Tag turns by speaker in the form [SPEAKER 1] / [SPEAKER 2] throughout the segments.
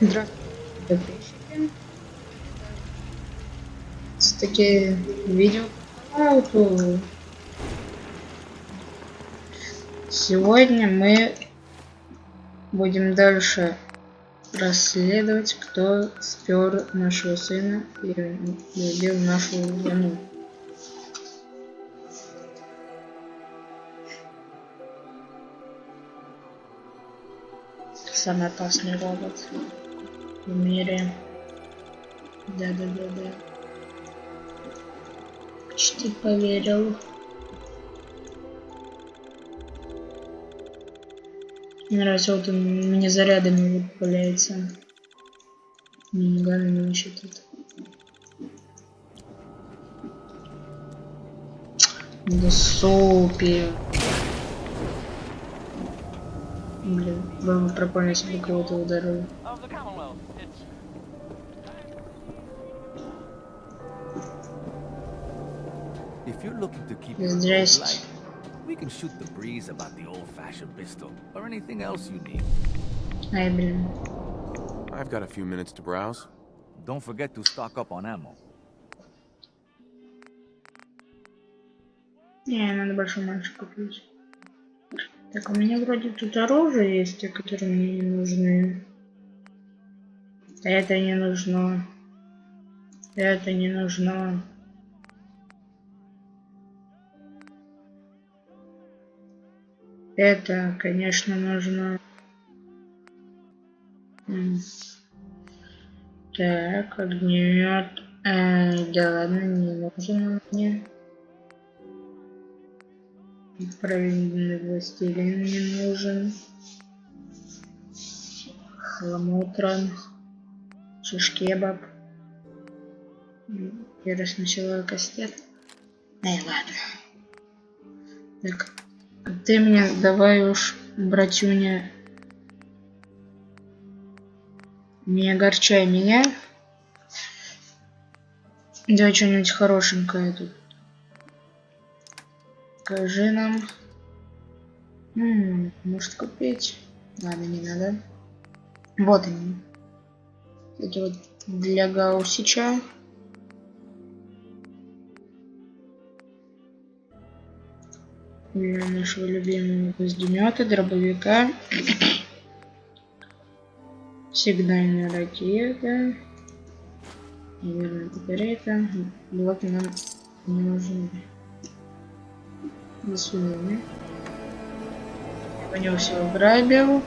[SPEAKER 1] Здравствуйте, подписчики. Такие видео по Fallout. Сегодня мы будем дальше расследовать, кто спер нашего сына и убил нашу жену. Самый опасный робот в мире. Да. Почти поверил. Мне нравится, вот он мне зарядами выпаляется. Миниганами ищет это. Да супер. Блин, было бы прикольно, если бы кого-то ударил. Здрасте.
[SPEAKER 2] We can shoot the breeze about the old-fashioned pistol or anything else you need.
[SPEAKER 1] Ай, блин.
[SPEAKER 3] I've got a few minutes to browse.
[SPEAKER 2] Don't forget to stock up on ammo.
[SPEAKER 1] Не, надо больше мальчик купить. Так, у меня вроде тут оружие есть, те, которые мне не нужны. Это не нужно. Это не нужно. Это, конечно, нужно. Так, огнемет. Да ладно, не нужен мне. Правильный властелин не нужен. Хламутрон. Шишкебаб. Я сначала кастет. Ладно. Так. Ты мне давай уж, братюня, не огорчай меня. Давай что-нибудь хорошенькое тут. Покажи нам. Может купить? Ладно, не надо. Вот они. Эти вот для Гаусича. Для нашего любимого гвоздемета, дробовика. Сигнальная ракета. Наверное, батарейка. Блоки нам не нужны. До свидания. Я по нему всего грабил.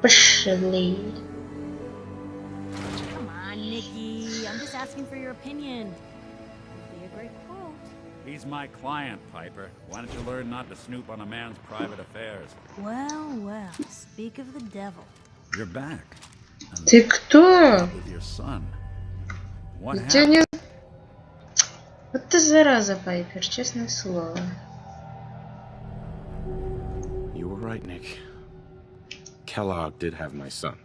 [SPEAKER 1] Пошли.
[SPEAKER 4] Come on, Nikki. I'm just asking for your opinion. It'd be a great quote.
[SPEAKER 5] He's my client, Piper. Why don't you learn not to snoop on a man's private affairs?
[SPEAKER 4] Well, speak of the devil.
[SPEAKER 5] You're back.
[SPEAKER 1] Ты кто?
[SPEAKER 5] With your son. What
[SPEAKER 1] Я
[SPEAKER 5] happened?
[SPEAKER 1] не... Вот ты зараза, Пайпер, честное слово.
[SPEAKER 3] You were right, Nick. Kellogg did have my son.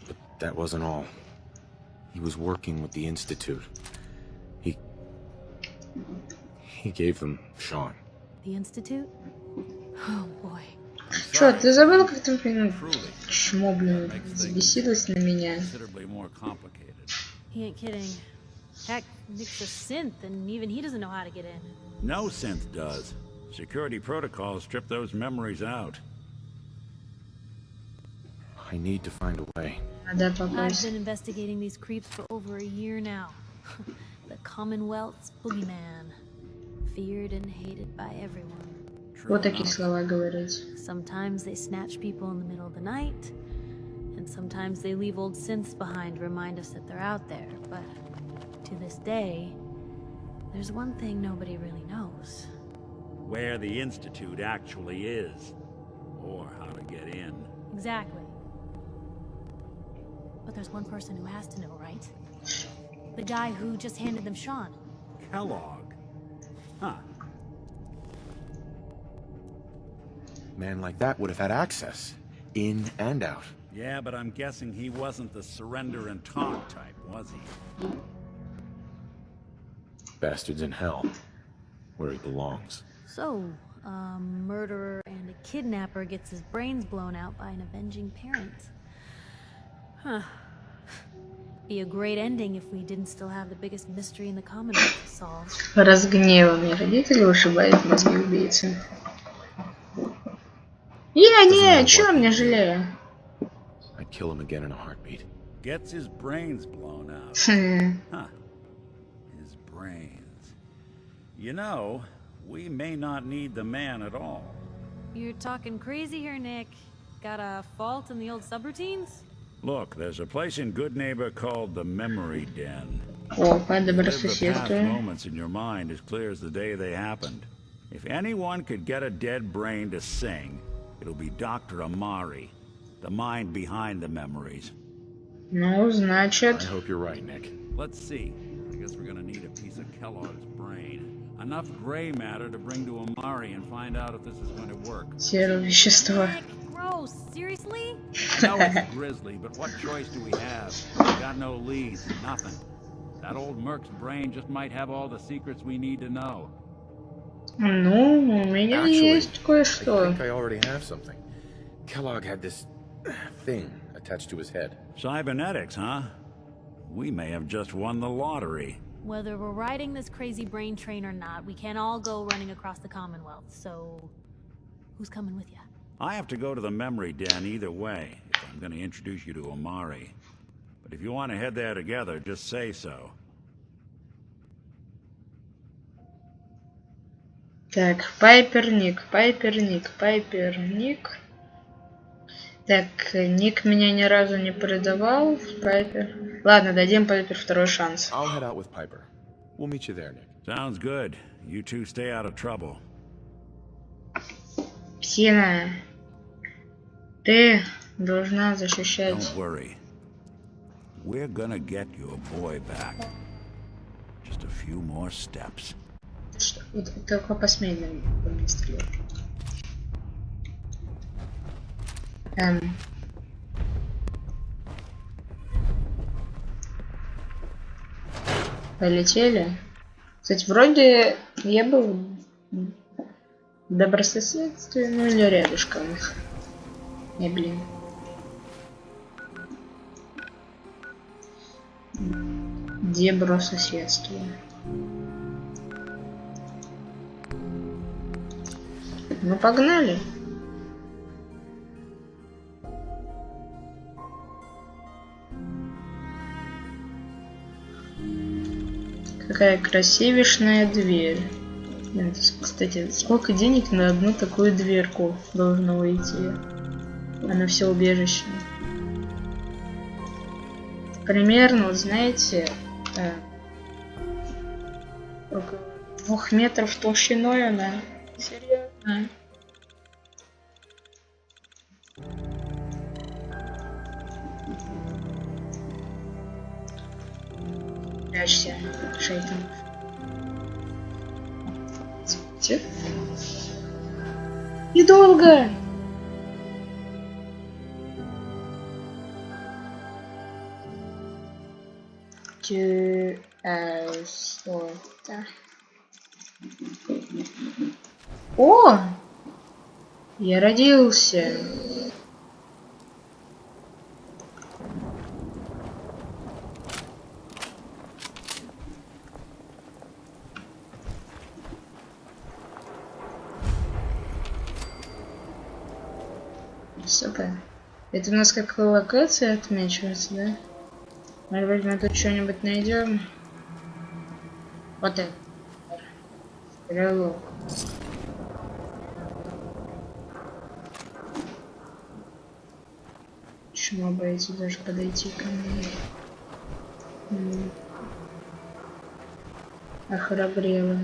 [SPEAKER 3] But that wasn't all. He was working with the Institute. He gave them Sean.
[SPEAKER 4] The Institute? Oh boy.
[SPEAKER 1] Чё, ты забыл, как ты, блин, чмо, блин, взбесилась на меня?
[SPEAKER 5] Considerably more complicated.
[SPEAKER 4] He ain't kidding. Heck, Nick's a synth, and even he doesn't know how to get in.
[SPEAKER 5] No synth does. Security protocols strip those memories out.
[SPEAKER 3] I need to find a way.
[SPEAKER 1] Надо
[SPEAKER 4] I've
[SPEAKER 1] попасть.
[SPEAKER 4] been investigating these creeps for over a year now. The Commonwealth's boogeyman. Feared and hated by everyone.
[SPEAKER 1] Вот такие слова говорить.
[SPEAKER 4] Sometimes they snatch people in the middle of the night, and sometimes they leave old synths behind to remind us that they're out there. But to this day, there's one thing nobody really knows.
[SPEAKER 5] Where the Institute actually is. Or how to get in.
[SPEAKER 4] Exactly. But there's one person who has to know, right? The guy who just handed them Sean.
[SPEAKER 5] Kellogg. Huh.
[SPEAKER 3] Man like that would have had access, in and out.
[SPEAKER 5] Yeah, but I'm guessing he wasn't the surrender and talk type, was he?
[SPEAKER 3] Bastard's in hell, where he belongs.
[SPEAKER 4] So, a murderer and a kidnapper gets his brains blown out by an avenging parent. Huh. Be a great ending if we didn't still have the biggest mystery in the Commonwealth to solve.
[SPEAKER 1] Разгневанные родители вышибают мозги убийцы. Я не, чё мне жалею?
[SPEAKER 3] I'd kill him again in a heartbeat.
[SPEAKER 5] Gets his brains blown out. Huh. His brains. You know, we may not need the man at all.
[SPEAKER 4] You're talking crazy here, Nick. Got a fault in the old subroutines?
[SPEAKER 5] Look, there's a place in Good Neighbor called the Memory Den.
[SPEAKER 1] Опа,
[SPEAKER 5] You live the past
[SPEAKER 1] добрососедствие.
[SPEAKER 5] moments in your mind as clear as the day they happened. If anyone could get a dead brain to sing, it'll be Dr. Amari, the mind behind the memories.
[SPEAKER 1] Ну,
[SPEAKER 3] I
[SPEAKER 1] значит...
[SPEAKER 3] hope you're right, Nick.
[SPEAKER 5] Let's see. I guess we're gonna need a piece of Kellogg's brain. Enough gray matter to bring to Amari and find out if this is going to work.
[SPEAKER 1] Серое вещество.
[SPEAKER 4] Nick, gross. Seriously?
[SPEAKER 5] I know it's grisly, but what choice do we have? We got no leads, nothing. That old Merc's brain just might have all the secrets we need to know.
[SPEAKER 1] Ну, у меня
[SPEAKER 3] Actually,
[SPEAKER 1] есть
[SPEAKER 3] I
[SPEAKER 1] кое-что.
[SPEAKER 3] think I already have something. Kellogg had this thing attached to his head.
[SPEAKER 5] Cybernetics, huh? We may have just won the lottery.
[SPEAKER 4] Whether we're riding this crazy brain train or not, we can't all go running across the Commonwealth, so... Who's coming with you?
[SPEAKER 5] I have to go to the memory den either way, if I'm going to introduce you to Amari. But if you want to head there together, just say so.
[SPEAKER 1] Так, Пайпер, Ник, Пайпер, Ник, Пайпер, Ник. Так, Ник меня ни разу не предавал. Пайпер. Ладно, дадим Пайпер второй шанс.
[SPEAKER 3] I'll head out with Piper. We'll meet you there, Nick.
[SPEAKER 5] Sounds good. You two stay out of trouble.
[SPEAKER 1] Псина, ты должна защищать...
[SPEAKER 5] Don't worry. We're gonna get your boy back. Just a few more steps.
[SPEAKER 1] Что? Только посмей по мне стрелять. Полетели. Кстати, вроде я был в добрососедстве, ну или рядышком. Не, блин. Добрососедство. Ну погнали. Какая красивешная дверь. Блин, кстати, сколько денег на одну такую дверку должно уйти? Она все убежище. Примерно, вот знаете, около 2 метров толщиной она. Серьезно. Прячься, шайтан. И долго. О! Я родился. Супер. Это у нас как локация отмечивается, да? Может быть, мы тут что-нибудь найдем? Вот это. Стрелок. Почему боится даже подойти ко мне? Охрабрела.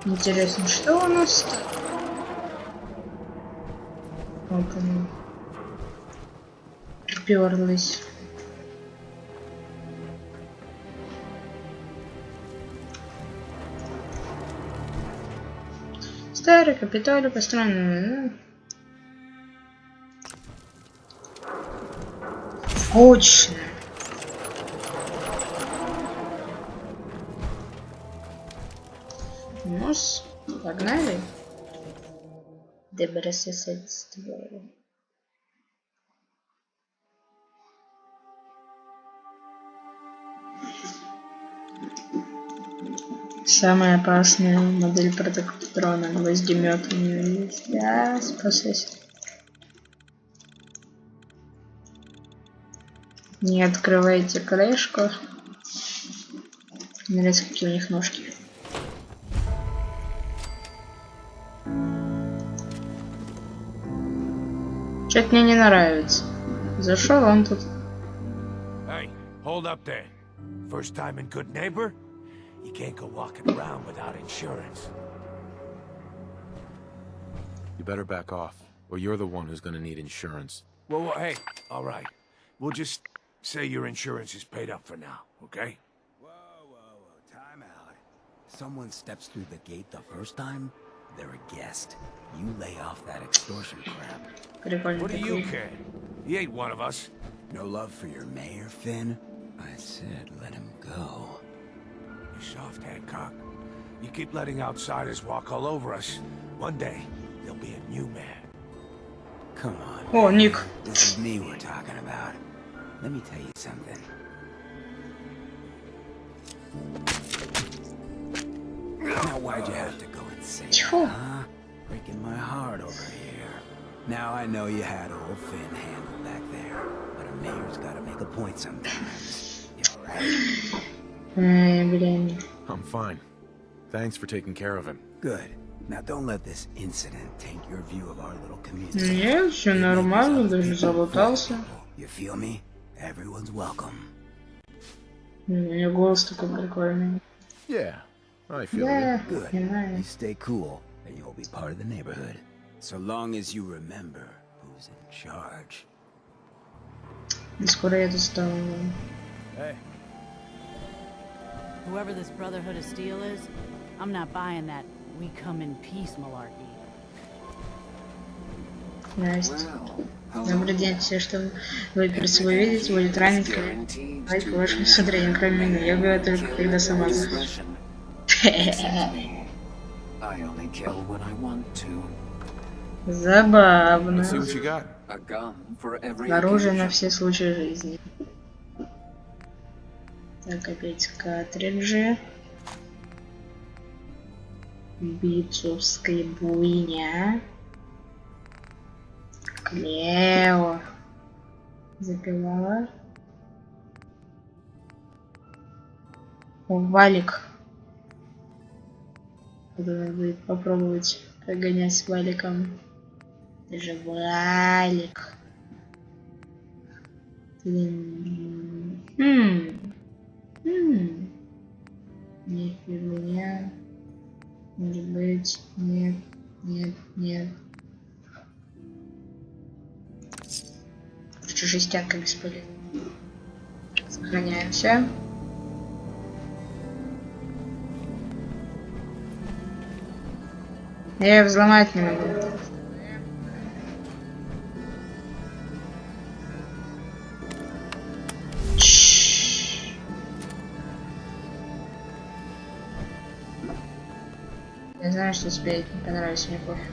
[SPEAKER 1] Интересно, что у нас там? Вот они. Приперлись. Старый Капитолий построен. Точно. Ну, погнали. Добрососедство. Самая опасная модель протоктрона. Гвоздемет у нее есть. Да, спасайся. Не открывайте крышку. Нравится, какие у них ножки. Что-то мне не нравится. Зашел он тут.
[SPEAKER 6] Hey, hold up there. First time in Good Neighbor? You can't go walking around without insurance.
[SPEAKER 3] You better back off, or you're the one who's gonna need insurance.
[SPEAKER 6] Well, hey, all right. We'll just say your insurance is paid up for now, okay?
[SPEAKER 2] Whoa, time out. Someone steps through the gate the first time, they're a guest. You lay off that extortion crap.
[SPEAKER 1] Прикольно
[SPEAKER 6] What do you
[SPEAKER 1] такой.
[SPEAKER 6] care? He ain't one of us.
[SPEAKER 2] No love for your mayor, Finn? I said let him go.
[SPEAKER 6] You soft Hancock. You keep letting outsiders walk all over us. One day, there'll be a new man.
[SPEAKER 2] Come on.
[SPEAKER 1] О, Ник.
[SPEAKER 2] This is me we're talking about. Let me tell you something. Now why'd you have to go and say that,
[SPEAKER 1] Tьфу.
[SPEAKER 2] huh? Breaking my heart over here. Now I know you had old Finn handled back there, but a mayor's gotta make a point sometimes. You alright?
[SPEAKER 1] Ай, блин.
[SPEAKER 3] I'm fine. Thanks for taking care of him.
[SPEAKER 2] Good. Now don't let this incident taint your view of our little community.
[SPEAKER 1] Нет, все нормально, даже залутался.
[SPEAKER 2] You feel me? Everyone's welcome.
[SPEAKER 1] У меня голос такой прикольный.
[SPEAKER 3] Yeah, I feel
[SPEAKER 1] Да,
[SPEAKER 3] you.
[SPEAKER 2] Good.
[SPEAKER 1] понимаю.
[SPEAKER 2] You stay cool, and you'll be part of the neighborhood. So long as you remember who's in charge.
[SPEAKER 1] И скоро я достану.
[SPEAKER 6] Hey,
[SPEAKER 7] Whoever this Brotherhood of Steel is, I'm not buying that we come in peace malarkey.
[SPEAKER 1] Настя. Добрый день, все, что вы перед собой видите, будет раненько. Давайте по вашим усмотрениям, кроме меня. Я убиваю только, когда сама захочу. Забавно.
[SPEAKER 3] Let's see what you got.
[SPEAKER 1] Оружие на все случаи жизни. Так, опять картриджи. Битцовская буйня. Клево. Запилала. О, валик. Надо будет попробовать погонять с валиком. Это же валик. Нет, фигня. Может быть, нет, нет, нет. Жестянка бесполезна. Сохраняемся. Я ее взломать не могу. Я знаю, что тебе это не понравится, мне пофиг.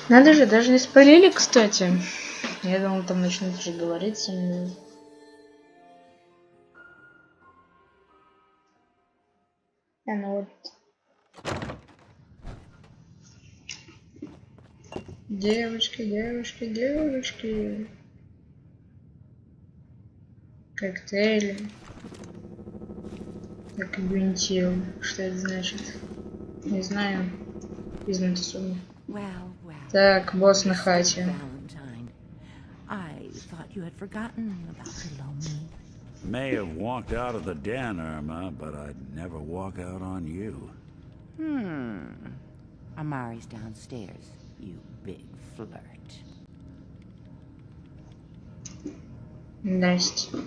[SPEAKER 1] Надо же, даже не спалили, кстати. Я думал, там начнут уже говорить со мной. Ну вот. Девочки, девочки, девочки. Коктейли. Так, гвинтил. Что это значит? Не знаю. Изменить сумму.
[SPEAKER 8] Well, well.
[SPEAKER 1] Так, босс на хате.
[SPEAKER 8] Valentine. I thought you had forgotten about below me.
[SPEAKER 5] May have walked out of the den, Irma, but I'd never walk out on you.
[SPEAKER 8] Amari's downstairs, you big flirt.
[SPEAKER 1] Здрасте.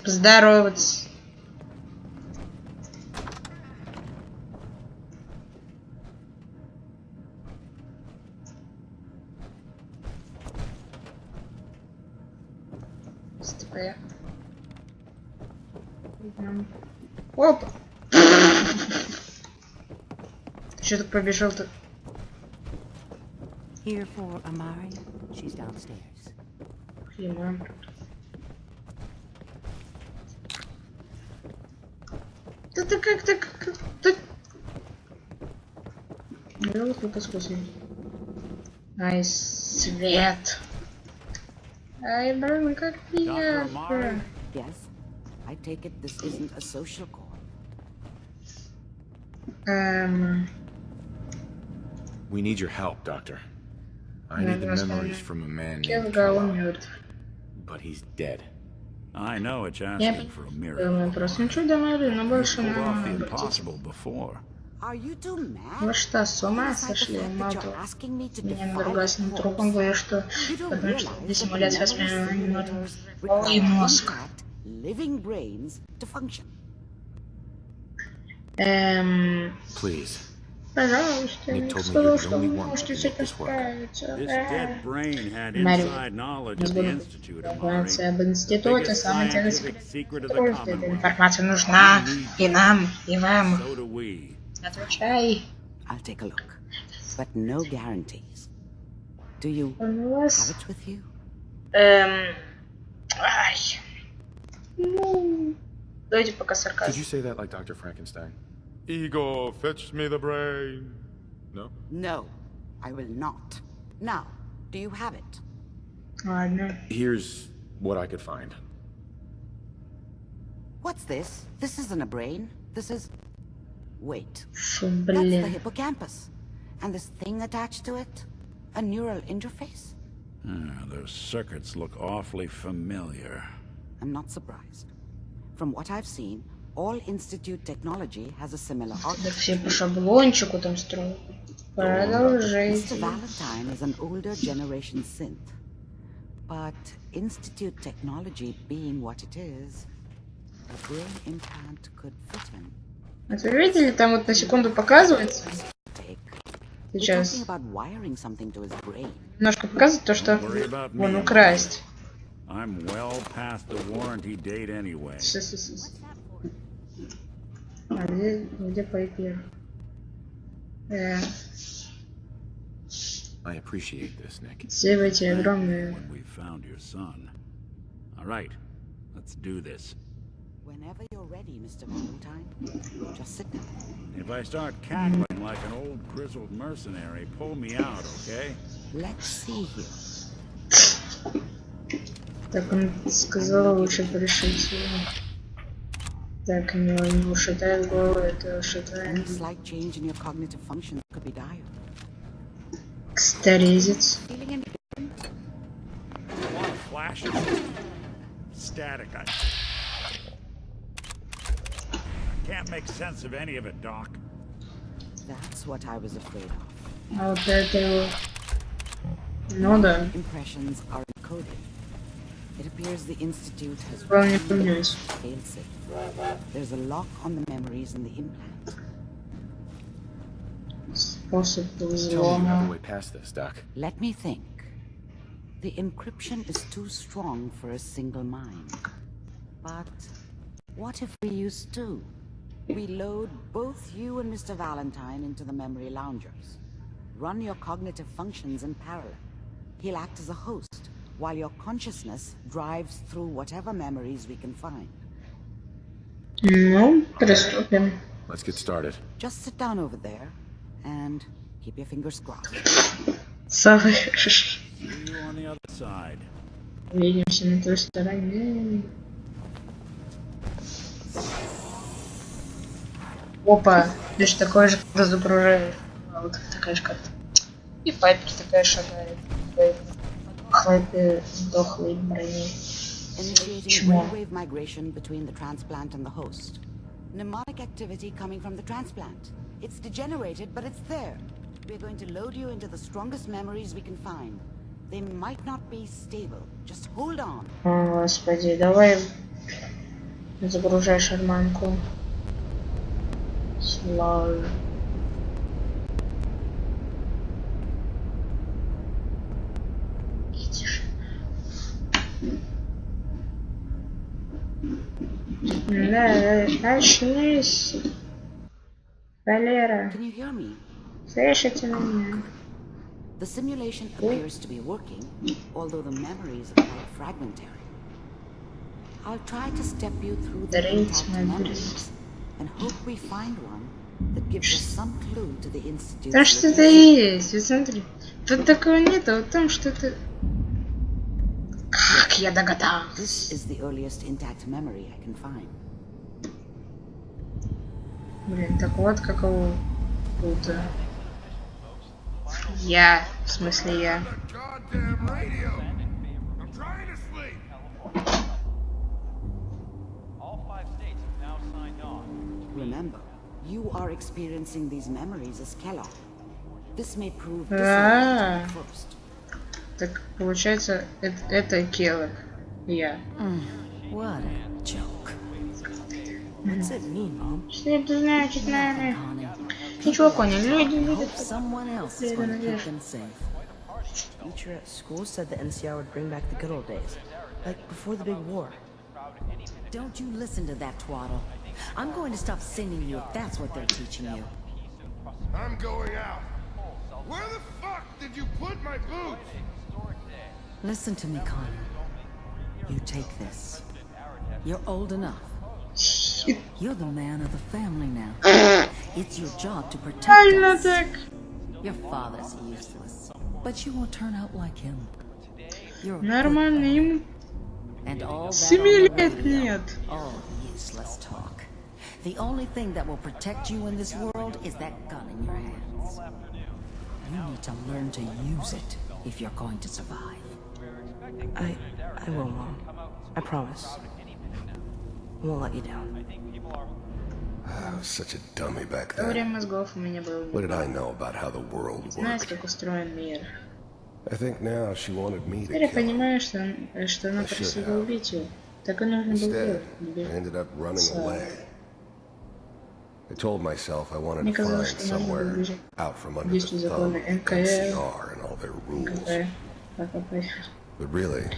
[SPEAKER 1] Поздороваться. Стоя. Оп! Ты что так побежал-то?
[SPEAKER 8] Here for Amari. She's downstairs.
[SPEAKER 1] Понимаю. Да ты как так? Ну вот тут искусный. Ай, свет. Ай, блин, как приятно.
[SPEAKER 8] Yes. I take it this isn't a social call.
[SPEAKER 3] We need your help, Doctor. I need the memories from a man named
[SPEAKER 1] Келлога, он
[SPEAKER 3] Kellogg,
[SPEAKER 1] мертв.
[SPEAKER 3] but he's dead.
[SPEAKER 5] I know it's
[SPEAKER 1] Я
[SPEAKER 5] asking for a miracle.
[SPEAKER 1] думаю, просто ничего думали, но больше
[SPEAKER 5] Pulled off
[SPEAKER 1] на
[SPEAKER 5] the
[SPEAKER 1] обратите.
[SPEAKER 5] impossible before.
[SPEAKER 8] Are you two mad?
[SPEAKER 1] Вы что, с ума сошли? Мало того, меня надругались над трупом, говорю, что потому что для симуляции воспринимания нужен полный мозг.
[SPEAKER 8] Living brains to function.
[SPEAKER 3] Please.
[SPEAKER 1] Пожалуйста,
[SPEAKER 3] Nick
[SPEAKER 1] Ник
[SPEAKER 3] told me
[SPEAKER 1] сказал,
[SPEAKER 3] you're the
[SPEAKER 1] что
[SPEAKER 3] only
[SPEAKER 1] вы
[SPEAKER 3] one who
[SPEAKER 1] можете
[SPEAKER 3] can
[SPEAKER 1] с
[SPEAKER 3] make
[SPEAKER 1] этим
[SPEAKER 3] this work.
[SPEAKER 1] справиться.
[SPEAKER 5] This dead brain had
[SPEAKER 1] Мария,
[SPEAKER 5] inside knowledge of the Institute, Amari.
[SPEAKER 1] информация об институте,
[SPEAKER 5] Biggest
[SPEAKER 1] самый ценный
[SPEAKER 5] scientific
[SPEAKER 1] секрет.
[SPEAKER 5] secret of the
[SPEAKER 1] Эта
[SPEAKER 5] Commonwealth.
[SPEAKER 1] информация нужна и нам, и вам.
[SPEAKER 5] So do we.
[SPEAKER 1] Отвечай.
[SPEAKER 8] I'll take a look. But no guarantees. Do you
[SPEAKER 1] Он у
[SPEAKER 8] have
[SPEAKER 1] вас...
[SPEAKER 8] it with you?
[SPEAKER 1] Ай. Ну... Давайте пока
[SPEAKER 3] Could you
[SPEAKER 1] сарказм.
[SPEAKER 3] say that like Dr. Frankenstein?
[SPEAKER 9] Ego, fetch me the brain.
[SPEAKER 3] No?
[SPEAKER 8] No, I will not. Now, do you have it?
[SPEAKER 1] Ладно.
[SPEAKER 3] Here's what I could find.
[SPEAKER 8] What's this? This isn't a brain. This is... Wait.
[SPEAKER 1] Фу,
[SPEAKER 8] That's the
[SPEAKER 1] блин.
[SPEAKER 8] hippocampus. And this thing attached to it? A neural interface?
[SPEAKER 5] Those circuits look awfully familiar.
[SPEAKER 8] I'm not surprised. From what I've seen, all Institute technology has a similar
[SPEAKER 1] Да
[SPEAKER 8] architecture.
[SPEAKER 1] все по шаблончику там строят.
[SPEAKER 8] Mr.
[SPEAKER 1] Продолжайте.
[SPEAKER 8] Valentine is an older generation synth. But Institute technology being what it is, a brain implant could fit him.
[SPEAKER 1] Вот вы видели, там вот на секунду показывается.
[SPEAKER 8] Take. You're
[SPEAKER 1] Сейчас.
[SPEAKER 8] talking about wiring something to his brain.
[SPEAKER 1] Немножко показывает то, что вон украсть.
[SPEAKER 5] I'm well past the warranty date anyway.
[SPEAKER 1] А где Пайпер?
[SPEAKER 3] I appreciate this, Nick.
[SPEAKER 1] Спасибо тебе огромное.
[SPEAKER 5] When we found your son. All right, let's do this.
[SPEAKER 8] Whenever you're ready, Mr. Valentine, just sit down.
[SPEAKER 5] If I start cackling like an old grizzled mercenary, pull me out, okay?
[SPEAKER 8] Let's see here.
[SPEAKER 1] Так он сказал, лучше порешить его. Так, у него шатает голову, это шатает.
[SPEAKER 8] Any slight change in your cognitive function could be dire.
[SPEAKER 1] Старезец.
[SPEAKER 8] Feeling any
[SPEAKER 5] A lot of flashes. Static. I can't make sense of any of it, Doc.
[SPEAKER 8] That's what I was afraid of.
[SPEAKER 1] А вот это его... Ну да.
[SPEAKER 8] Impressions are encoded. It appears the Institute has
[SPEAKER 1] Главное не поменять.
[SPEAKER 8] failsafe. There's a lock on the memories in the implant.
[SPEAKER 1] Способ
[SPEAKER 3] Tell me you have a
[SPEAKER 1] взлома.
[SPEAKER 3] way past this, Doc.
[SPEAKER 8] Let me think. The encryption is too strong for a single mind. But what if we use two? We load both you and Mr. Valentine into the memory loungers. Run your cognitive functions in parallel. He'll act as a host, while your consciousness drives through whatever memories we can find.
[SPEAKER 1] Ну, приступим.
[SPEAKER 3] Let's get started.
[SPEAKER 8] Just sit down over there and keep your fingers crossed.
[SPEAKER 1] Слышишь?
[SPEAKER 5] See you on the other side.
[SPEAKER 1] Увидимся на той стороне. Опа, точно такое же разогружает. А вот такая же карта. И Пайпер такая шагает. Дохлой брони.
[SPEAKER 8] Initiating brainwave migration between the transplant and the host. Mnemonic activity coming from the transplant. It's degenerated, but it's there. We're going to load you into the strongest memories we can find. They might not be stable. Just hold on.
[SPEAKER 1] О, господи, давай загружай шарманку. Слава. Идишь. Да, очнись. Валера.
[SPEAKER 8] Can you hear me?
[SPEAKER 1] Слышите меня?
[SPEAKER 8] The simulation appears to be working, although the memories are quite fragmentary. I'll try to step you through the intact memories and hope we find one that gives us some clue to the institute's
[SPEAKER 1] Да что-то есть, вот смотри. Тут такого нет, а вот там что-то... Как я догадался?
[SPEAKER 8] This is the earliest intact memory I can find.
[SPEAKER 1] Блин, так вот каково тут. Я, в смысле я.
[SPEAKER 8] Remember, you are experiencing these memories as Kellogg. This may prove disorienting at first.
[SPEAKER 1] Так получается, это Келлог. Я.
[SPEAKER 7] What a joke. What's it mean, Mom?
[SPEAKER 1] Что это значит, наверное? Ничего, Коня, люди видят.
[SPEAKER 7] Someone else is going to keep them safe. Teacher at school said the NCR would bring back the good old days, like before the big war. Don't you listen to that twaddle. I'm going to stop sending you if that's what they're teaching you.
[SPEAKER 9] I'm going out. Where the fuck did you put my boots?
[SPEAKER 7] Listen to me, Connor. You take this. You're old enough. You're the man of the family now. It's your job to protect us. Your father's useless, but you won't turn out like him. You're a
[SPEAKER 1] Нормально, ему
[SPEAKER 7] and all that
[SPEAKER 1] 7
[SPEAKER 7] on the
[SPEAKER 1] лет
[SPEAKER 7] radio,
[SPEAKER 1] нет.
[SPEAKER 7] all useless talk. The only thing that will protect you in this world is that gun in your hands. You need to learn to use it if you're going to survive.
[SPEAKER 10] I will, Mom. I promise. I won't let you down.
[SPEAKER 11] I was such a dummy back
[SPEAKER 1] Теория
[SPEAKER 11] then.
[SPEAKER 1] мозгов у меня была.
[SPEAKER 11] What did I know about how the world
[SPEAKER 1] Знаешь,
[SPEAKER 11] worked?
[SPEAKER 1] как устроен мир.
[SPEAKER 11] I think now she wanted me to
[SPEAKER 1] Теперь я
[SPEAKER 11] kill her.
[SPEAKER 1] понимаю, что она просила убить ее. Так и нужно было
[SPEAKER 11] Instead,
[SPEAKER 1] делать.
[SPEAKER 11] I ended up running away. I told myself I wanted
[SPEAKER 1] Мне
[SPEAKER 11] to find
[SPEAKER 1] казалось, что нужно было
[SPEAKER 11] somewhere
[SPEAKER 1] бежать.
[SPEAKER 11] out from under the
[SPEAKER 1] Действия
[SPEAKER 11] thumb
[SPEAKER 1] закона
[SPEAKER 11] of
[SPEAKER 1] НКР.
[SPEAKER 11] NCR and all their rules. But really,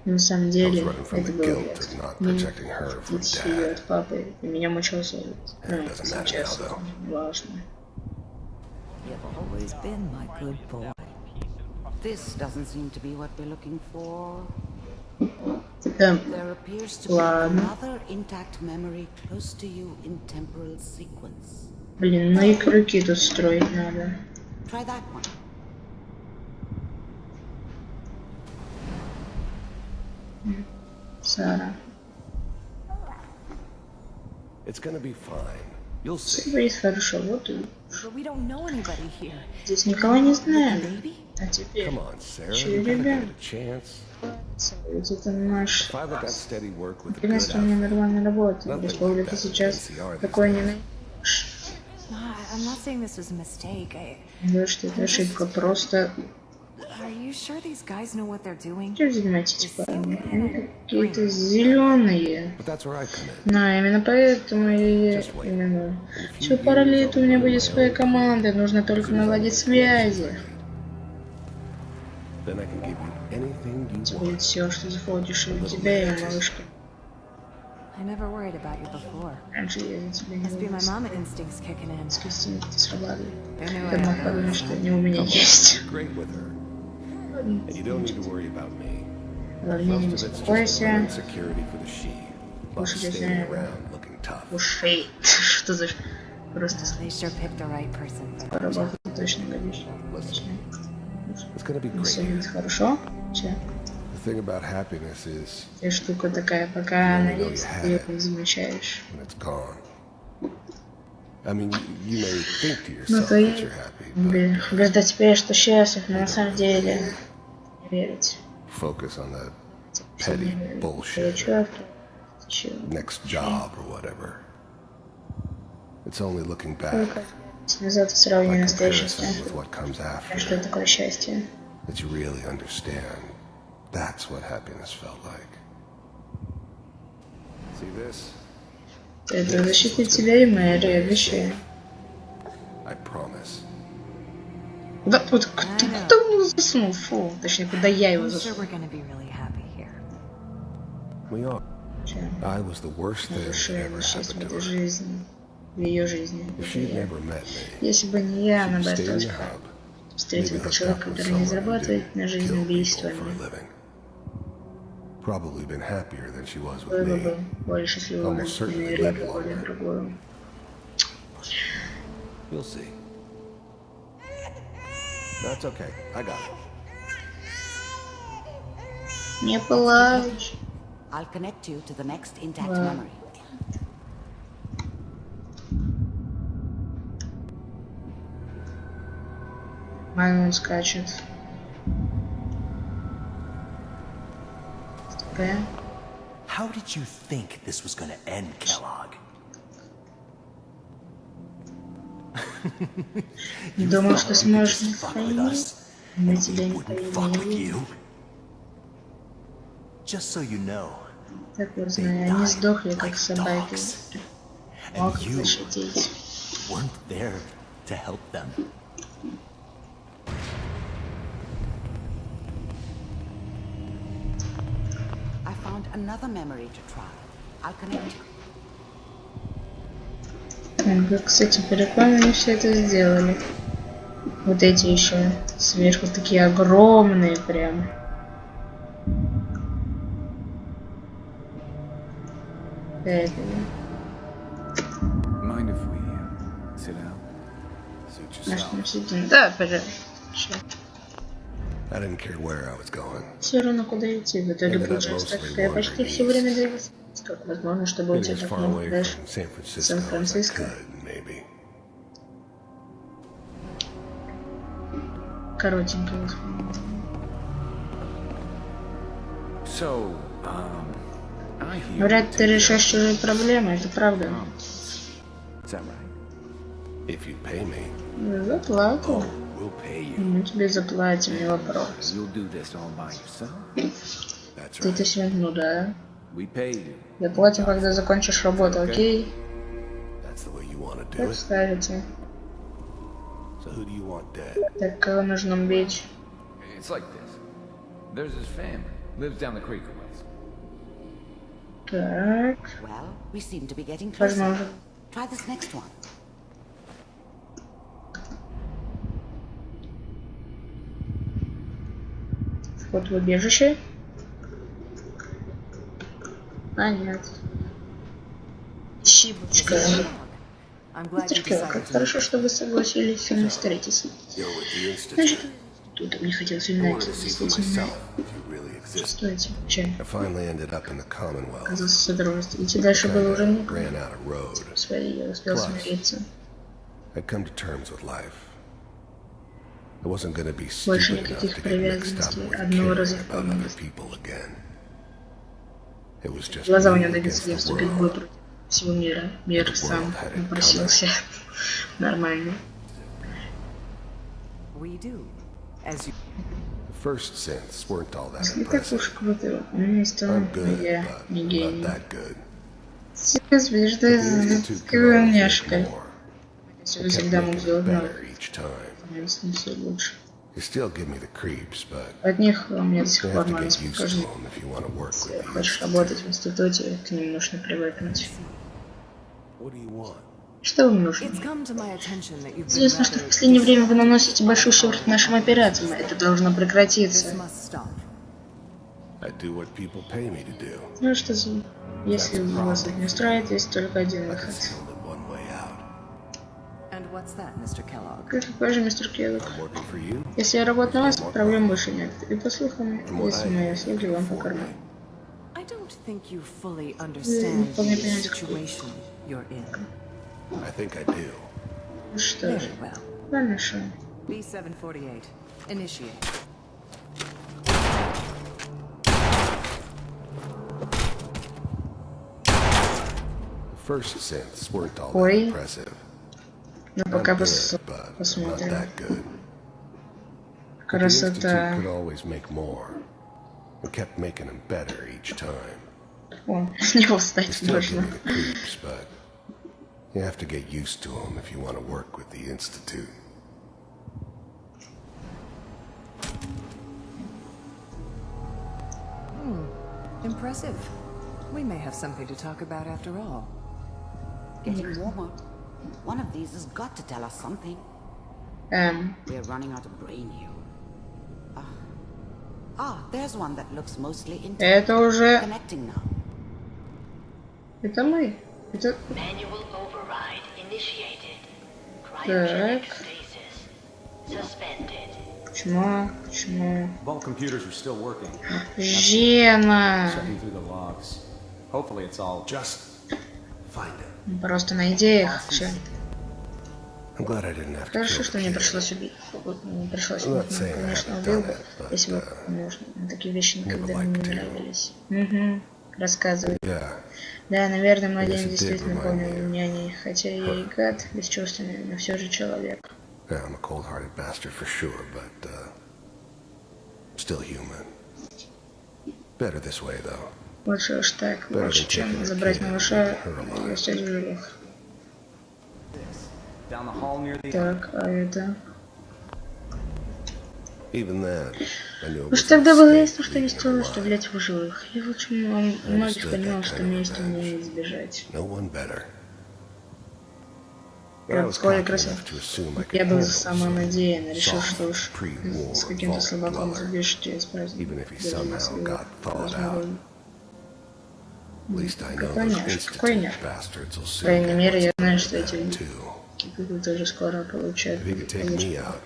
[SPEAKER 1] На самом
[SPEAKER 11] I was
[SPEAKER 1] деле,
[SPEAKER 11] running from
[SPEAKER 1] это
[SPEAKER 11] the
[SPEAKER 1] было
[SPEAKER 11] guilt of not protecting her from
[SPEAKER 1] отец ее
[SPEAKER 11] Dad.
[SPEAKER 1] от папы, и меня мучил совет. Ну,
[SPEAKER 11] It doesn't matter
[SPEAKER 1] сейчас
[SPEAKER 11] now, though.
[SPEAKER 1] важно.
[SPEAKER 7] You've always been my good boy.
[SPEAKER 8] This doesn't seem to be what we're looking for.
[SPEAKER 1] Там,
[SPEAKER 8] There appears to be
[SPEAKER 1] ладно.
[SPEAKER 8] another intact memory close to you in temporal sequence.
[SPEAKER 1] Блин, ну и крюки тут строить надо.
[SPEAKER 8] Try that one.
[SPEAKER 1] Сара.
[SPEAKER 11] It's gonna be fine. You'll
[SPEAKER 1] Все
[SPEAKER 11] see.
[SPEAKER 1] будет хорошо. Вот и
[SPEAKER 7] But we don't know anybody here.
[SPEAKER 1] здесь никого не знаем.
[SPEAKER 7] Baby?
[SPEAKER 1] А теперь,
[SPEAKER 11] Come on, Sarah.
[SPEAKER 1] Че,
[SPEAKER 11] You gotta give
[SPEAKER 1] ребят?
[SPEAKER 11] it a chance.
[SPEAKER 1] ведь это наш...
[SPEAKER 11] If I got steady work with a good
[SPEAKER 1] Наконец-то у меня
[SPEAKER 11] outfit,
[SPEAKER 1] нормальная работа. В республике сейчас такое не найдешь.
[SPEAKER 12] I'm not saying this was a mistake.
[SPEAKER 1] Да, что это ошибка. Просто...
[SPEAKER 12] Are you sure these guys know what they're doing?
[SPEAKER 1] Чем занимаетесь, парни? Они какие-то зеленые.
[SPEAKER 11] but that's where I come in.
[SPEAKER 1] Да, именно поэтому я именно... Все пара лет у меня будет своя команда. Нужно только наладить связи.
[SPEAKER 11] Then I can give you anything you
[SPEAKER 1] Это
[SPEAKER 11] want.
[SPEAKER 1] будет все, что захочешь. И у тебя, и малышка.
[SPEAKER 12] I never worried about you before.
[SPEAKER 1] Раньше я за тебя не
[SPEAKER 12] Must be my
[SPEAKER 1] волновался.
[SPEAKER 12] mama instincts kicking in.
[SPEAKER 1] Инстинкты срабатывали.
[SPEAKER 12] I knew
[SPEAKER 1] Ты
[SPEAKER 12] I
[SPEAKER 1] мог
[SPEAKER 12] had
[SPEAKER 1] подумать, что они у меня есть.
[SPEAKER 11] Great with her. And you don't need to worry about me.
[SPEAKER 1] Главное, не
[SPEAKER 11] Most of it's just
[SPEAKER 1] беспокойся.
[SPEAKER 11] learning security for the she. While
[SPEAKER 1] Слушай,
[SPEAKER 11] standing
[SPEAKER 1] если
[SPEAKER 11] around looking tough.
[SPEAKER 1] ушей. Что за... Просто
[SPEAKER 12] They sure picked the right person for that.
[SPEAKER 1] поработать точно годишься.
[SPEAKER 11] Listen, it's gonna be great.
[SPEAKER 1] Все будет хорошо. Че?
[SPEAKER 11] The thing about happiness is
[SPEAKER 1] Эта штука такая, пока она есть, ты ее не замечаешь.
[SPEAKER 11] when it's gone. I mean, you may think to
[SPEAKER 1] Ну
[SPEAKER 11] yourself
[SPEAKER 1] то
[SPEAKER 11] that
[SPEAKER 1] я
[SPEAKER 11] you're happy, but
[SPEAKER 1] убеждать себя, что счастлив, но на самом деле не верить.
[SPEAKER 11] focus on the petty bullshit, next job or whatever. It's only looking back,
[SPEAKER 1] Назад в
[SPEAKER 11] by
[SPEAKER 1] сравнении настоящим
[SPEAKER 11] comparison with what comes after,
[SPEAKER 1] что такое счастье.
[SPEAKER 11] that you really understand. That's what happiness felt like. See this?
[SPEAKER 1] Это защитит тебя и Мэри, обещаю.
[SPEAKER 11] I promise.
[SPEAKER 1] Да, вот кто его засунул? Фу, точнее, куда я его засунул.
[SPEAKER 11] We are. I was the worst thing that ever happened to her.
[SPEAKER 1] Жизни, в ее жизни.
[SPEAKER 11] If she'd never met me,
[SPEAKER 1] Если бы не я, она бы
[SPEAKER 11] she'd stayed in
[SPEAKER 1] осталась
[SPEAKER 11] the hub,
[SPEAKER 1] встретила
[SPEAKER 11] maybe hooked
[SPEAKER 1] человека,
[SPEAKER 11] up with
[SPEAKER 1] который не
[SPEAKER 11] someone who
[SPEAKER 1] зарабатывает на
[SPEAKER 11] didn't
[SPEAKER 1] жизнь
[SPEAKER 11] kill people for
[SPEAKER 1] убийствами.
[SPEAKER 11] a living. Probably been happier than she was with
[SPEAKER 1] Было
[SPEAKER 11] me.
[SPEAKER 1] бы более счастливым,
[SPEAKER 11] Almost certainly
[SPEAKER 1] умерла
[SPEAKER 11] lived
[SPEAKER 1] бы более
[SPEAKER 11] longer.
[SPEAKER 1] другую.
[SPEAKER 11] You'll see. That's okay. I got it.
[SPEAKER 1] Не плачь.
[SPEAKER 8] I'll connect you to the next intact
[SPEAKER 1] Wow.
[SPEAKER 8] memory.
[SPEAKER 1] Майн скачет. Стопэ.
[SPEAKER 13] How did you think this was gonna end, Kellogg?
[SPEAKER 1] Думал, что сможешь не
[SPEAKER 13] Fuck with
[SPEAKER 1] сохранить.
[SPEAKER 13] us,
[SPEAKER 1] Мы
[SPEAKER 13] and
[SPEAKER 1] тебя
[SPEAKER 13] we
[SPEAKER 1] не
[SPEAKER 13] wouldn't fuck with
[SPEAKER 1] поверили.
[SPEAKER 13] you. Just so you know,
[SPEAKER 1] Так вот, знаю, они сдохли, как
[SPEAKER 13] like
[SPEAKER 1] собаки.
[SPEAKER 13] dogs.
[SPEAKER 1] Мог
[SPEAKER 13] And you
[SPEAKER 1] защитить.
[SPEAKER 13] weren't there to help them.
[SPEAKER 8] I found another memory to try. I'll connect you.
[SPEAKER 1] Как, кстати, прикольно они все это сделали. Вот эти еще сверху такие огромные прям. Это.
[SPEAKER 2] Mind if we sit down?
[SPEAKER 11] Suit
[SPEAKER 1] Наш
[SPEAKER 11] yourself.
[SPEAKER 1] сидим. Да, пожалуйста. Ща.
[SPEAKER 11] I didn't care where I was going.
[SPEAKER 1] Все равно куда идти. В итоге получилось так, что я почти все время двигался. Как возможно, чтобы
[SPEAKER 11] Getting
[SPEAKER 1] уйти
[SPEAKER 11] as
[SPEAKER 1] так
[SPEAKER 11] far
[SPEAKER 1] много
[SPEAKER 11] away
[SPEAKER 1] дальше.
[SPEAKER 11] from San Francisco as I
[SPEAKER 1] Сан-Франциско.
[SPEAKER 11] could, maybe.
[SPEAKER 1] Коротенько.
[SPEAKER 2] So, I hear
[SPEAKER 1] Говорят, ты решаешь чужие проблемы, это правда.
[SPEAKER 2] Is that right?
[SPEAKER 11] If you pay me,
[SPEAKER 1] Заплату.
[SPEAKER 11] we'll pay you.
[SPEAKER 1] Мы тебе заплатим, не вопрос.
[SPEAKER 2] You'll do this all by yourself?
[SPEAKER 11] That's
[SPEAKER 1] Ты
[SPEAKER 11] right.
[SPEAKER 1] это все, ну да.
[SPEAKER 2] We pay you.
[SPEAKER 1] Заплатим, когда закончишь работу, окей?
[SPEAKER 11] That's the way you want to do
[SPEAKER 1] Как
[SPEAKER 11] it.
[SPEAKER 1] скажете.
[SPEAKER 11] So who do you want dead?
[SPEAKER 1] Так, кого нужно убить?
[SPEAKER 14] It's like this. There's his family. Lives down the creek a ways.
[SPEAKER 1] Так.
[SPEAKER 8] Well, we seem to be getting closer.
[SPEAKER 1] Возможно.
[SPEAKER 8] Try this next one.
[SPEAKER 1] Вход в убежище. А, нет. Щибочка. Мистер Келлог, как хорошо, что вы согласились со мной встретиться.
[SPEAKER 11] You're with the Institute.
[SPEAKER 1] Значит, тут мне хотелось именно
[SPEAKER 11] Wanted to see for
[SPEAKER 1] действительно.
[SPEAKER 11] myself if you really exist.
[SPEAKER 1] Стойте, че?
[SPEAKER 11] I finally ended up in the Commonwealth.
[SPEAKER 1] Оказался в содружестве. Идти дальше было уже
[SPEAKER 11] Kinda
[SPEAKER 1] некуда.
[SPEAKER 11] ran out of road.
[SPEAKER 1] Свои я успел смириться.
[SPEAKER 11] I'd come to terms with life. I wasn't gonna be
[SPEAKER 1] Больше
[SPEAKER 11] stupid enough
[SPEAKER 1] никаких
[SPEAKER 11] to get mixed up
[SPEAKER 1] привязанностей.
[SPEAKER 11] with
[SPEAKER 1] Одного раза
[SPEAKER 11] caring
[SPEAKER 1] в
[SPEAKER 11] about other
[SPEAKER 1] полночь.
[SPEAKER 11] people again. It was just
[SPEAKER 1] Глаза у
[SPEAKER 11] me
[SPEAKER 1] него
[SPEAKER 11] against
[SPEAKER 1] добиться
[SPEAKER 11] the
[SPEAKER 1] вступить в
[SPEAKER 11] world.
[SPEAKER 1] бой против всего мира. Мир сам напросился. Нормально.
[SPEAKER 7] We do, as you.
[SPEAKER 11] The first synths weren't all that
[SPEAKER 1] Не так
[SPEAKER 11] impressive.
[SPEAKER 1] уж круто. У меня есть
[SPEAKER 11] I'm
[SPEAKER 1] талант, но
[SPEAKER 11] good,
[SPEAKER 1] я
[SPEAKER 11] but
[SPEAKER 1] не
[SPEAKER 11] not
[SPEAKER 1] гений.
[SPEAKER 11] that good.
[SPEAKER 1] Господи, что
[SPEAKER 11] The
[SPEAKER 1] это за
[SPEAKER 11] Institute
[SPEAKER 1] такая
[SPEAKER 11] could always make
[SPEAKER 1] няшка?
[SPEAKER 11] more.
[SPEAKER 1] Вы
[SPEAKER 11] Kept
[SPEAKER 1] всегда мог
[SPEAKER 11] making it
[SPEAKER 1] сделать много.
[SPEAKER 11] better each time.
[SPEAKER 1] Становится не все лучше.
[SPEAKER 11] You still give me the creeps, but
[SPEAKER 1] От них у меня до сих
[SPEAKER 11] you
[SPEAKER 1] пор
[SPEAKER 11] have to
[SPEAKER 1] мало
[SPEAKER 11] get used to
[SPEAKER 1] покажи.
[SPEAKER 11] them if you want to work
[SPEAKER 1] Если
[SPEAKER 11] with the
[SPEAKER 1] хочешь
[SPEAKER 11] Institute.
[SPEAKER 1] работать в институте, к ним нужно привыкнуть.
[SPEAKER 11] What do you want?
[SPEAKER 1] Что вам нужно?
[SPEAKER 7] It's come to my attention that you've been
[SPEAKER 1] Известно, что в
[SPEAKER 7] rather
[SPEAKER 1] последнее время вы наносите большой ущерб нашим операциям. Это должно
[SPEAKER 7] This
[SPEAKER 1] прекратиться.
[SPEAKER 7] must stop.
[SPEAKER 11] I do what people pay me to do.
[SPEAKER 1] Ну что за... Если вас это не устраивает, есть только один
[SPEAKER 11] I can
[SPEAKER 1] выход.
[SPEAKER 11] see only one way out.
[SPEAKER 7] And what's that, Mr. Kellogg?
[SPEAKER 1] Какой же, мистер Келлог?
[SPEAKER 11] I'm working for you.
[SPEAKER 1] Если я работаю на вас, проблем больше нет. И по слухам, если мои услуги вам по карману.
[SPEAKER 7] I don't think you fully understand
[SPEAKER 1] вполне
[SPEAKER 7] the
[SPEAKER 1] понимаете, какой.
[SPEAKER 7] situation you're in.
[SPEAKER 11] I think I do.
[SPEAKER 1] Что ж, хорошо.
[SPEAKER 7] B748. Initiate.
[SPEAKER 11] The first synths weren't all that
[SPEAKER 1] Ой.
[SPEAKER 11] impressive.
[SPEAKER 1] Ну
[SPEAKER 11] Not
[SPEAKER 1] пока
[SPEAKER 11] good, but not
[SPEAKER 1] посмотрим.
[SPEAKER 11] that good. But the
[SPEAKER 1] Красота.
[SPEAKER 11] Institute could always make more. And kept making them better each time.
[SPEAKER 1] О, с него
[SPEAKER 11] They
[SPEAKER 1] встать
[SPEAKER 11] still give
[SPEAKER 1] можно.
[SPEAKER 11] me the creeps, but you have to get used to them if you want to work with the Institute.
[SPEAKER 7] Impressive. We may have something to talk about after all.
[SPEAKER 8] Getting warmer. One of these has got to tell us something. We're running out of brain here. There's one that looks mostly intact.
[SPEAKER 1] Это уже...
[SPEAKER 8] Connecting now.
[SPEAKER 1] Это мы. Это...
[SPEAKER 15] Manual override initiated.
[SPEAKER 1] Так.
[SPEAKER 15] Cryogenic stasis suspended.
[SPEAKER 1] Почему? Почему?
[SPEAKER 16] Vault computers are still working.
[SPEAKER 1] Жена.
[SPEAKER 16] Checking through the logs. Hopefully it's all
[SPEAKER 11] just find it.
[SPEAKER 1] Просто найди их. Все.
[SPEAKER 11] I'm glad I didn't have to
[SPEAKER 1] Хорошо,
[SPEAKER 11] kill
[SPEAKER 1] что
[SPEAKER 11] the
[SPEAKER 1] мне
[SPEAKER 11] kid.
[SPEAKER 1] пришлось убить. Не пришлось
[SPEAKER 11] I'm not
[SPEAKER 1] убить,
[SPEAKER 11] saying I
[SPEAKER 1] конечно,
[SPEAKER 11] haven't
[SPEAKER 1] убил
[SPEAKER 11] done
[SPEAKER 1] бы,
[SPEAKER 11] it, but,
[SPEAKER 1] если бы можно. Такие вещи никогда мне не
[SPEAKER 11] liked to.
[SPEAKER 1] нравились. Угу. Рассказывай.
[SPEAKER 11] Yeah.
[SPEAKER 1] Да, наверное, младенец
[SPEAKER 11] Yes, it did
[SPEAKER 1] действительно
[SPEAKER 11] remind
[SPEAKER 1] помнил
[SPEAKER 11] me of
[SPEAKER 1] няни, хотя я и гад, бесчувственный, но все же человек.
[SPEAKER 11] Yeah, I'm a cold-hearted bastard for sure, but still human. Better this way, though.
[SPEAKER 1] Лучше уж так, лучше, чем забрать малыша и оставить в живых.
[SPEAKER 16] down the hall near the...
[SPEAKER 1] Так, а это...
[SPEAKER 11] Even then, I knew it
[SPEAKER 1] Уж
[SPEAKER 11] was
[SPEAKER 1] тогда
[SPEAKER 11] a
[SPEAKER 1] было
[SPEAKER 11] mistake
[SPEAKER 1] ясно, что не
[SPEAKER 11] leaving him
[SPEAKER 1] стоило
[SPEAKER 11] alive.
[SPEAKER 1] оставлять в живых. Я лучше многих понимал, что мести не избежать.
[SPEAKER 11] No one better. But I
[SPEAKER 1] Я
[SPEAKER 11] was
[SPEAKER 1] вскоре
[SPEAKER 11] cocky
[SPEAKER 1] красив.
[SPEAKER 11] enough to assume I could
[SPEAKER 1] Я был
[SPEAKER 11] handle
[SPEAKER 1] самонадеян, решил,
[SPEAKER 11] soft,
[SPEAKER 1] что уж
[SPEAKER 11] pre-war
[SPEAKER 1] с каким-то
[SPEAKER 11] vault
[SPEAKER 1] слабаком
[SPEAKER 11] dweller,
[SPEAKER 1] забежишь через праздник.
[SPEAKER 11] even if he somehow got thawed out. At least I know those
[SPEAKER 1] Конечно, какой
[SPEAKER 11] Institute
[SPEAKER 1] нет.
[SPEAKER 11] bastards will
[SPEAKER 1] По
[SPEAKER 11] soon
[SPEAKER 1] крайней
[SPEAKER 11] get
[SPEAKER 1] мере,
[SPEAKER 11] what's
[SPEAKER 1] я знаю,
[SPEAKER 11] coming
[SPEAKER 1] что
[SPEAKER 11] to
[SPEAKER 1] эти
[SPEAKER 11] them, too.
[SPEAKER 1] кипы тоже скоро получают.
[SPEAKER 11] If he could take me out,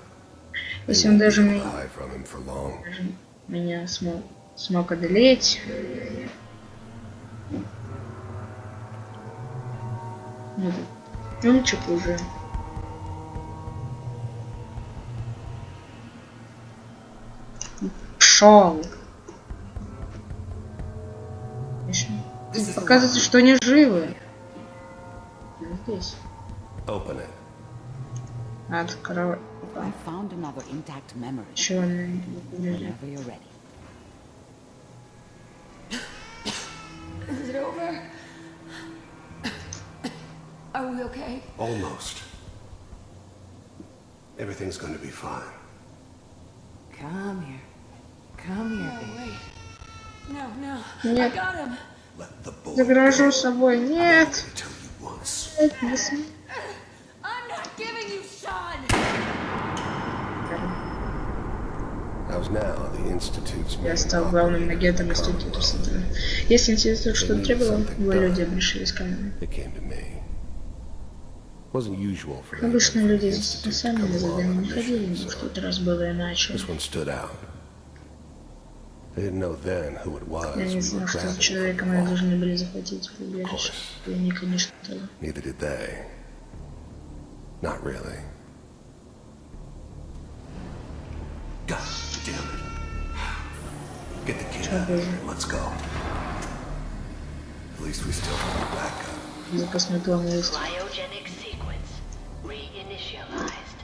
[SPEAKER 11] they
[SPEAKER 1] Если он
[SPEAKER 11] won't
[SPEAKER 1] даже
[SPEAKER 11] be able to hide from him for long.
[SPEAKER 1] меня смог одолеть. Ну, ничего хуже. Пшел. Показывается, что они живы. Здесь.
[SPEAKER 11] Open it.
[SPEAKER 1] Открой.
[SPEAKER 8] I found another intact memory.
[SPEAKER 1] Еще одна.
[SPEAKER 8] Whenever you're ready.
[SPEAKER 12] Is it over? Are we okay?
[SPEAKER 11] Almost. Everything's going to be fine.
[SPEAKER 7] Come here. Come here, baby.
[SPEAKER 12] Wait. No, no.
[SPEAKER 1] Нет.
[SPEAKER 12] I got him.
[SPEAKER 1] Загражу собой. Нет. Нет, не смей.
[SPEAKER 12] I'm not giving you Sean.
[SPEAKER 11] How's now the Institute's
[SPEAKER 1] Я
[SPEAKER 11] main
[SPEAKER 1] стал главным агентом института. Если институт что-то требовал, его люди обращались ко мне.
[SPEAKER 11] They came to me. Wasn't usual for
[SPEAKER 1] Обычно
[SPEAKER 11] anybody
[SPEAKER 1] люди
[SPEAKER 11] from the Institute to
[SPEAKER 1] сами
[SPEAKER 11] come
[SPEAKER 1] на
[SPEAKER 11] along
[SPEAKER 1] задание
[SPEAKER 11] on
[SPEAKER 1] не ходили,
[SPEAKER 11] missions,
[SPEAKER 1] но в
[SPEAKER 11] so
[SPEAKER 1] тот раз было иначе.
[SPEAKER 11] this one stood out. I didn't know then who it was.
[SPEAKER 1] Я не
[SPEAKER 11] we were
[SPEAKER 1] знал, что
[SPEAKER 11] trapping
[SPEAKER 1] с человеком
[SPEAKER 11] from the
[SPEAKER 1] мы
[SPEAKER 11] vault.
[SPEAKER 1] должны были захватить в убежище. И они, конечно, тоже.
[SPEAKER 11] Neither did they. Not really. God damn it. Get the kid out of here. Let's go. At least we still have a backup.
[SPEAKER 1] Запасной план есть.
[SPEAKER 15] Cryogenic sequence reinitialized.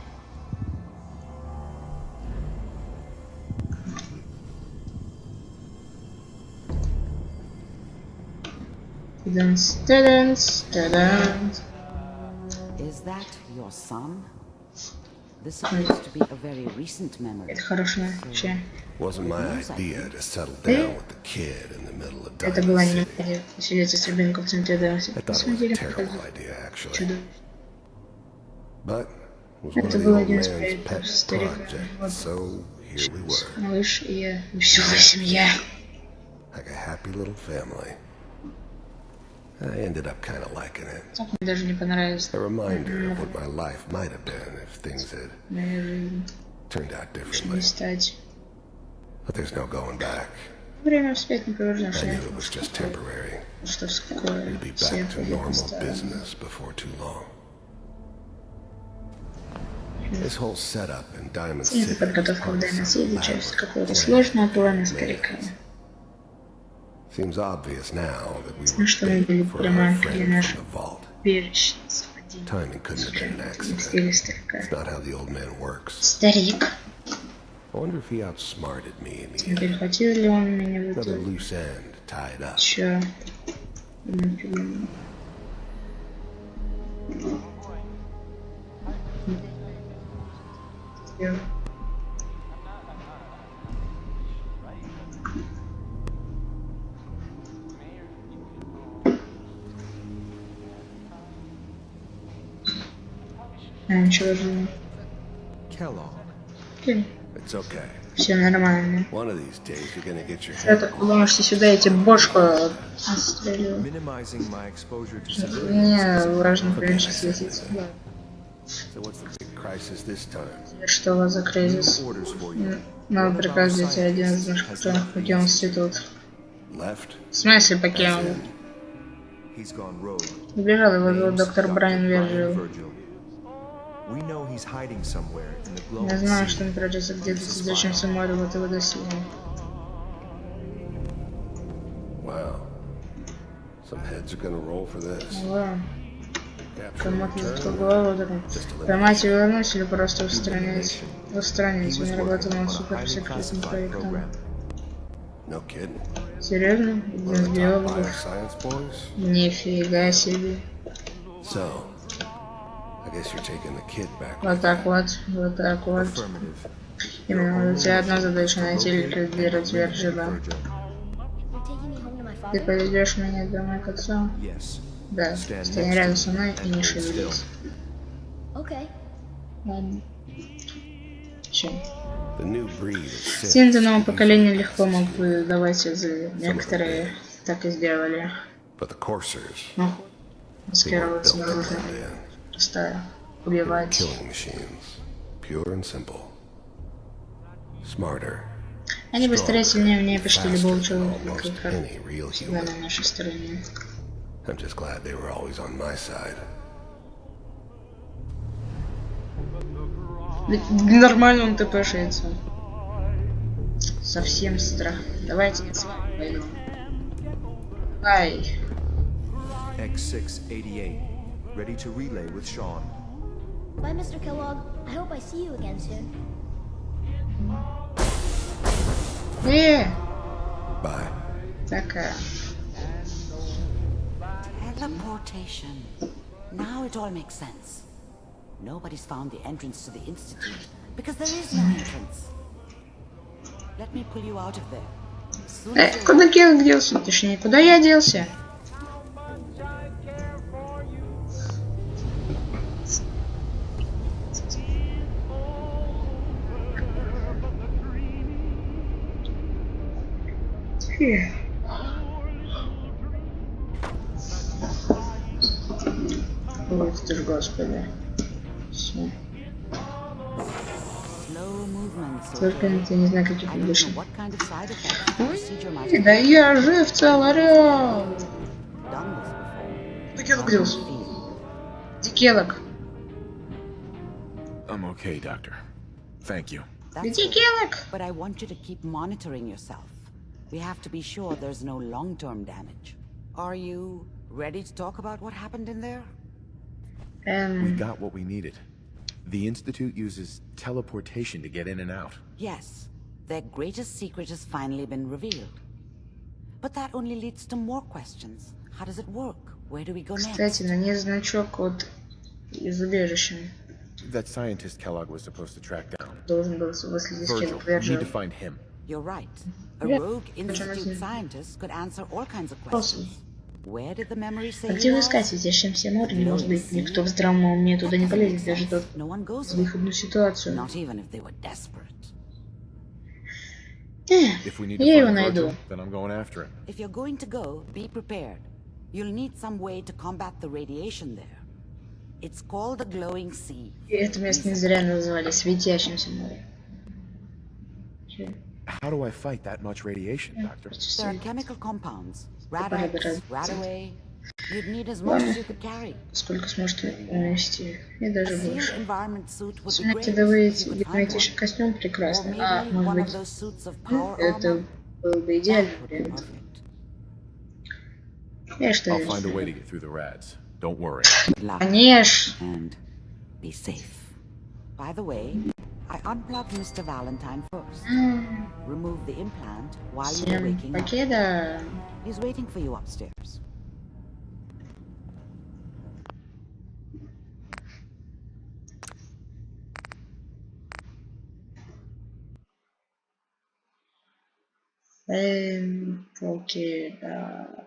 [SPEAKER 8] Is that your son? This appears to be a very recent memory.
[SPEAKER 1] Это хорошая вообще.
[SPEAKER 11] Wasn't my idea to settle down with the kid in the middle of
[SPEAKER 1] Это
[SPEAKER 11] Diamond
[SPEAKER 1] была не
[SPEAKER 11] City.
[SPEAKER 1] идея поселиться с ребенком в центре Дайна.
[SPEAKER 11] I thought it was a
[SPEAKER 1] Посмотрели,
[SPEAKER 11] terrible idea, actually.
[SPEAKER 1] чудо.
[SPEAKER 11] But it was one
[SPEAKER 1] Это
[SPEAKER 11] of the
[SPEAKER 1] был
[SPEAKER 11] old
[SPEAKER 1] один из
[SPEAKER 11] man's
[SPEAKER 1] проектов
[SPEAKER 11] pet
[SPEAKER 1] старика.
[SPEAKER 11] projects,
[SPEAKER 1] Вот.
[SPEAKER 11] so here we were,
[SPEAKER 1] Малыш и я, веселая семья.
[SPEAKER 11] like a happy little family. I ended up kind of liking it.
[SPEAKER 1] Так мне даже не понравилось.
[SPEAKER 11] A reminder of what my life might have been if things had
[SPEAKER 1] Моя жизнь.
[SPEAKER 11] turned out
[SPEAKER 1] Не
[SPEAKER 11] differently.
[SPEAKER 1] стать.
[SPEAKER 11] But there's no going back.
[SPEAKER 1] Время вспять не повернешь.
[SPEAKER 11] I knew it was just temporary.
[SPEAKER 1] Что вскоре
[SPEAKER 11] We'd be
[SPEAKER 1] все
[SPEAKER 11] back to
[SPEAKER 1] пойдет
[SPEAKER 11] normal
[SPEAKER 1] по-старому.
[SPEAKER 11] business before too long. This whole setup in Diamond
[SPEAKER 1] Это
[SPEAKER 11] City.
[SPEAKER 1] подготовка в Diamond City, часть какого-то сложного плана старика.
[SPEAKER 11] Seems obvious now that we
[SPEAKER 1] Ну что мы
[SPEAKER 11] were
[SPEAKER 1] были
[SPEAKER 11] bait for
[SPEAKER 1] прямо
[SPEAKER 11] our
[SPEAKER 1] или
[SPEAKER 11] friend
[SPEAKER 1] наш
[SPEAKER 11] from the vault.
[SPEAKER 1] перечница.
[SPEAKER 11] Timing couldn't have been an accident.
[SPEAKER 1] Стиле старика.
[SPEAKER 11] It's not how the old man works.
[SPEAKER 1] Старик.
[SPEAKER 11] I wonder if he outsmarted me in the end.
[SPEAKER 1] Перехватил ли он меня в
[SPEAKER 11] Another
[SPEAKER 1] эту
[SPEAKER 11] loose end tied up.
[SPEAKER 1] еще. Ничего же.
[SPEAKER 11] Kellogg. It's okay.
[SPEAKER 1] Все нормально.
[SPEAKER 11] One of these days you're gonna get your
[SPEAKER 1] Это потому что сюда эти бошку отстреливаю.
[SPEAKER 16] Minimizing my exposure to civilians.
[SPEAKER 1] Мне важно поменьше светить.
[SPEAKER 11] So what's the big crisis this time?
[SPEAKER 1] Что у вас за кризис? Надо приказывать один из наших пацанов покинул институт.
[SPEAKER 11] Left?
[SPEAKER 1] В смысле покинул?
[SPEAKER 16] He's gone rogue.
[SPEAKER 1] Убежал, его зовут доктор Брайан Верджил.
[SPEAKER 16] We know he's hiding somewhere in the glowing
[SPEAKER 1] Я знаю,
[SPEAKER 16] sea.
[SPEAKER 1] что он прячется где-то в сидящемся море в этой водосиле.
[SPEAKER 11] Wow. Some heads are gonna roll for this.
[SPEAKER 1] Вау. Кому-то за голову поймать и вернуть или просто устранить? Устранить. Он работал над суперсекретным проектом.
[SPEAKER 11] No kidding.
[SPEAKER 1] Серьезно? Один из биологов?
[SPEAKER 11] Bioscience boys?
[SPEAKER 1] Нифига себе.
[SPEAKER 11] So, I guess you're taking the kid back.
[SPEAKER 1] Вот так вот, вот так вот. Именно у тебя одна задача найти и ликвидировать Верджила. Ты поведешь меня домой к отцу? Да, стань рядом со мной и не шевелись.
[SPEAKER 17] Okay.
[SPEAKER 1] Ладно. Чем?
[SPEAKER 11] The new breed is sick.
[SPEAKER 1] Синты нового поколения легко мог бы давать экзы. Некоторые так и сделали.
[SPEAKER 11] But the coursers,
[SPEAKER 1] Ну,
[SPEAKER 11] they weren't
[SPEAKER 1] маскироваться
[SPEAKER 11] built to
[SPEAKER 1] нужно.
[SPEAKER 11] blend in.
[SPEAKER 1] Просто
[SPEAKER 11] They were
[SPEAKER 1] убивать.
[SPEAKER 11] killing machines. Pure and simple. Smarter.
[SPEAKER 1] Они быстрее, сильнее, умнее почти любого
[SPEAKER 11] Faster than
[SPEAKER 1] человека,
[SPEAKER 11] almost
[SPEAKER 1] как
[SPEAKER 11] any real
[SPEAKER 1] всегда
[SPEAKER 11] human.
[SPEAKER 1] на нашей стороне.
[SPEAKER 11] I'm just glad they were always on my side.
[SPEAKER 1] Нормально он ТПшается. Совсем страх. Давайте я с вами пойду. Ай.
[SPEAKER 16] X688, ready to relay with Sean.
[SPEAKER 17] Bye, Mr. Kellogg. I hope I see you again soon.
[SPEAKER 11] Bye.
[SPEAKER 1] Такая.
[SPEAKER 8] Teleportation. Now it all makes sense. Nobody's found the entrance to the Institute because there is no entrance. Let me pull you out of there. Soon as you're
[SPEAKER 1] Куда Келлог делся? Точнее, куда я делся? Ой, ты ж, господи. Всё.
[SPEAKER 8] slow movements.
[SPEAKER 1] Только я не знаю, каких
[SPEAKER 8] I don't
[SPEAKER 1] больше.
[SPEAKER 8] know what kind of side effects the procedure might have
[SPEAKER 1] Да я жив, цел, орёл!
[SPEAKER 8] done this before.
[SPEAKER 1] Где Келлог делся? Где Келлог?
[SPEAKER 3] I'm okay, Doctor. Thank you.
[SPEAKER 8] That's
[SPEAKER 1] Где
[SPEAKER 8] good.
[SPEAKER 1] Келлог?
[SPEAKER 8] But I want you to keep monitoring yourself. We have to be sure there's no long-term damage. Are you ready to talk about what happened in there?
[SPEAKER 3] We got what we needed. The Institute uses teleportation to get in and out.
[SPEAKER 8] Yes, their greatest secret has finally been revealed. But that only leads to more questions. How does it work? Where do we go next?
[SPEAKER 1] Кстати, на ней значок вот из убежища.
[SPEAKER 3] That scientist Kellogg was supposed to track down.
[SPEAKER 1] Должен был выследить
[SPEAKER 3] Virgil,
[SPEAKER 1] Келлог
[SPEAKER 3] we need to
[SPEAKER 1] Верджил.
[SPEAKER 3] find him.
[SPEAKER 8] You're right. A
[SPEAKER 1] Yeah.
[SPEAKER 8] rogue Institute scientist could answer all kinds of questions. Where did the memory say
[SPEAKER 1] А
[SPEAKER 8] he
[SPEAKER 1] где вы
[SPEAKER 8] was?
[SPEAKER 1] искать сидящимся морем? Может быть, никто в здравом уме туда не полезет, даже тот
[SPEAKER 8] No one goes
[SPEAKER 1] в выходную ситуацию.
[SPEAKER 8] Not even if they were desperate.
[SPEAKER 3] If we need to
[SPEAKER 1] Я его
[SPEAKER 3] find
[SPEAKER 1] найду.
[SPEAKER 3] Virgil, then I'm going after him.
[SPEAKER 8] If you're going to go, be prepared. You'll need some way to combat the radiation there. It's called the glowing sea.
[SPEAKER 1] И это место не зря называли светящимся морем.
[SPEAKER 3] How do I fight that much radiation, Doctor?
[SPEAKER 8] There are chemical compounds.
[SPEAKER 1] Правда,
[SPEAKER 8] Radax, Radaway. You'd need as much as you could carry.
[SPEAKER 1] Сколько сможете унести. И
[SPEAKER 8] A
[SPEAKER 1] даже
[SPEAKER 8] sealed
[SPEAKER 1] больше.
[SPEAKER 8] environment suit would be
[SPEAKER 1] Смотрите,
[SPEAKER 8] great
[SPEAKER 1] да
[SPEAKER 8] if you could find one.
[SPEAKER 1] генетический костюм
[SPEAKER 8] Or
[SPEAKER 1] прекрасный. А,
[SPEAKER 8] maybe
[SPEAKER 1] может
[SPEAKER 8] one of
[SPEAKER 1] быть,
[SPEAKER 8] those suits of power
[SPEAKER 1] это
[SPEAKER 8] armor.
[SPEAKER 1] был бы
[SPEAKER 8] That
[SPEAKER 1] идеальный
[SPEAKER 8] would be
[SPEAKER 1] вариант.
[SPEAKER 8] perfect.
[SPEAKER 1] Я что
[SPEAKER 16] I'll find a way to get through the rats. Don't worry.
[SPEAKER 8] Good luck.
[SPEAKER 1] Конечно.
[SPEAKER 8] And be safe. By the way, I unplugged Mr. Valentine first. Remove the implant while you were
[SPEAKER 1] Всем
[SPEAKER 8] waking up.
[SPEAKER 1] покеда.
[SPEAKER 8] He's waiting for you upstairs.
[SPEAKER 1] Покеда.